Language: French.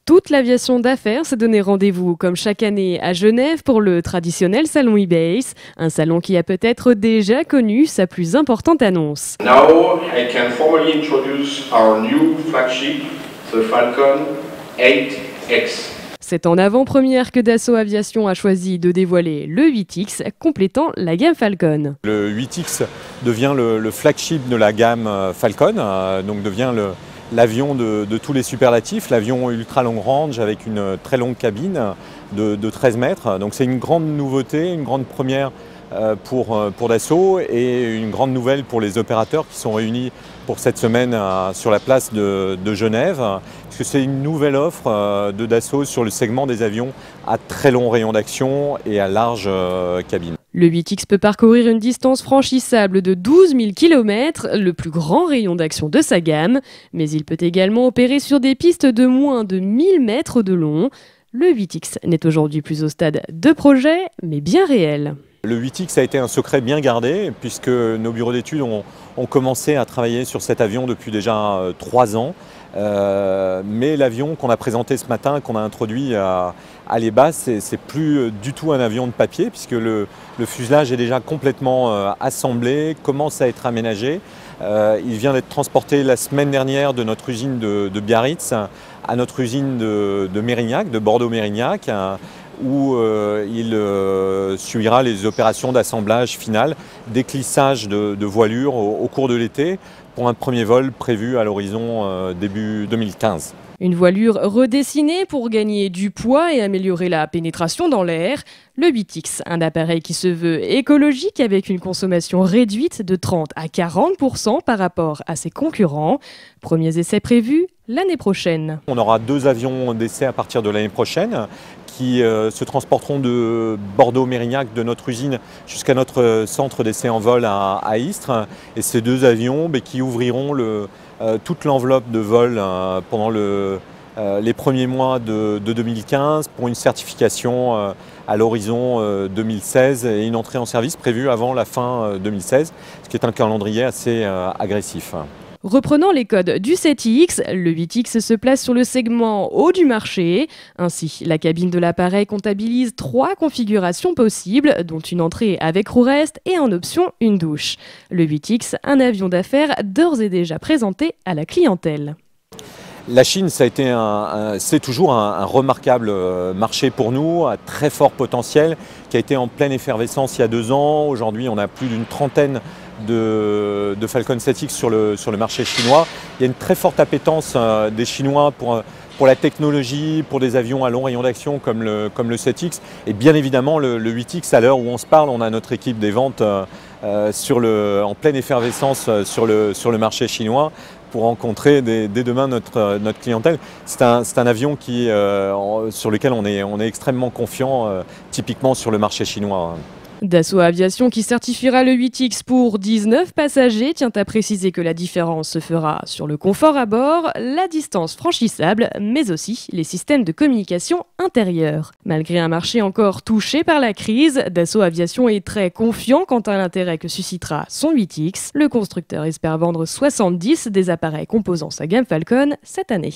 Toute l'aviation d'affaires s'est donné rendez-vous, comme chaque année, à Genève pour le traditionnel salon eBay, un salon qui a peut-être déjà connu sa plus importante annonce. Now I can formally introduce our new flagship, the Falcon 8X. C'est en avant-première que Dassault Aviation a choisi de dévoiler le 8X, complétant la gamme Falcon. Le 8X devient le flagship de la gamme Falcon, donc devient l'avion de tous les superlatifs, l'avion ultra long range avec une très longue cabine de 13 mètres. Donc c'est une grande nouveauté, une grande première pour Dassault et une grande nouvelle pour les opérateurs qui sont réunis pour cette semaine sur la place de Genève, parce que c'est une nouvelle offre de Dassault sur le segment des avions à très long rayon d'action et à large cabine. Le 8X peut parcourir une distance franchissable de 12 000 km, le plus grand rayon d'action de sa gamme, mais il peut également opérer sur des pistes de moins de 1000 mètres de long. Le 8X n'est aujourd'hui plus au stade de projet, mais bien réel. Le 8X a été un secret bien gardé puisque nos bureaux d'études ont commencé à travailler sur cet avion depuis déjà 3 ans. Mais l'avion qu'on a présenté ce matin, qu'on a introduit à l'EBA, c'est plus du tout un avion de papier puisque le fuselage est déjà complètement assemblé, commence à être aménagé. Il vient d'être transporté la semaine dernière de notre usine de Biarritz à notre usine de Mérignac, de Bordeaux-Mérignac, où il suivra les opérations d'assemblage final, d'éclissage de voilure au cours de l'été, pour un premier vol prévu à l'horizon début 2015. Une voilure redessinée pour gagner du poids et améliorer la pénétration dans l'air. Le 8X, un appareil qui se veut écologique avec une consommation réduite de 30 à 40% par rapport à ses concurrents. Premiers essais prévus l'année prochaine. On aura 2 avions d'essai à partir de l'année prochaine qui se transporteront de Bordeaux-Mérignac, de notre usine, jusqu'à notre centre d'essai en vol à Istres. Et ces 2 avions qui ouvriront toute l'enveloppe de vol pendant les premiers mois de 2015 pour une certification à l'horizon 2016 et une entrée en service prévue avant la fin 2016, ce qui est un calendrier assez agressif. Reprenant les codes du 7X, le 8X se place sur le segment haut du marché. Ainsi, la cabine de l'appareil comptabilise 3 configurations possibles, dont une entrée avec roue reste et en option une douche. Le 8X, un avion d'affaires d'ores et déjà présenté à la clientèle. La Chine, c'est toujours un remarquable marché pour nous, à très fort potentiel, qui a été en pleine effervescence il y a 2 ans. Aujourd'hui, on a plus d'une trentaine de Falcon 7X sur le marché chinois. Il y a une très forte appétence des Chinois pour la technologie, pour des avions à long rayon d'action comme le 7X. Et bien évidemment, le 8X, à l'heure où on se parle, on a notre équipe des ventes en pleine effervescence sur le marché chinois pour rencontrer dès demain notre clientèle. C'est un avion sur lequel on est extrêmement confiant, typiquement sur le marché chinois. Dassault Aviation, qui certifiera le 8X pour 19 passagers, tient à préciser que la différence se fera sur le confort à bord, la distance franchissable, mais aussi les systèmes de communication intérieurs. Malgré un marché encore touché par la crise, Dassault Aviation est très confiant quant à l'intérêt que suscitera son 8X. Le constructeur espère vendre 70 des appareils composant sa gamme Falcon cette année.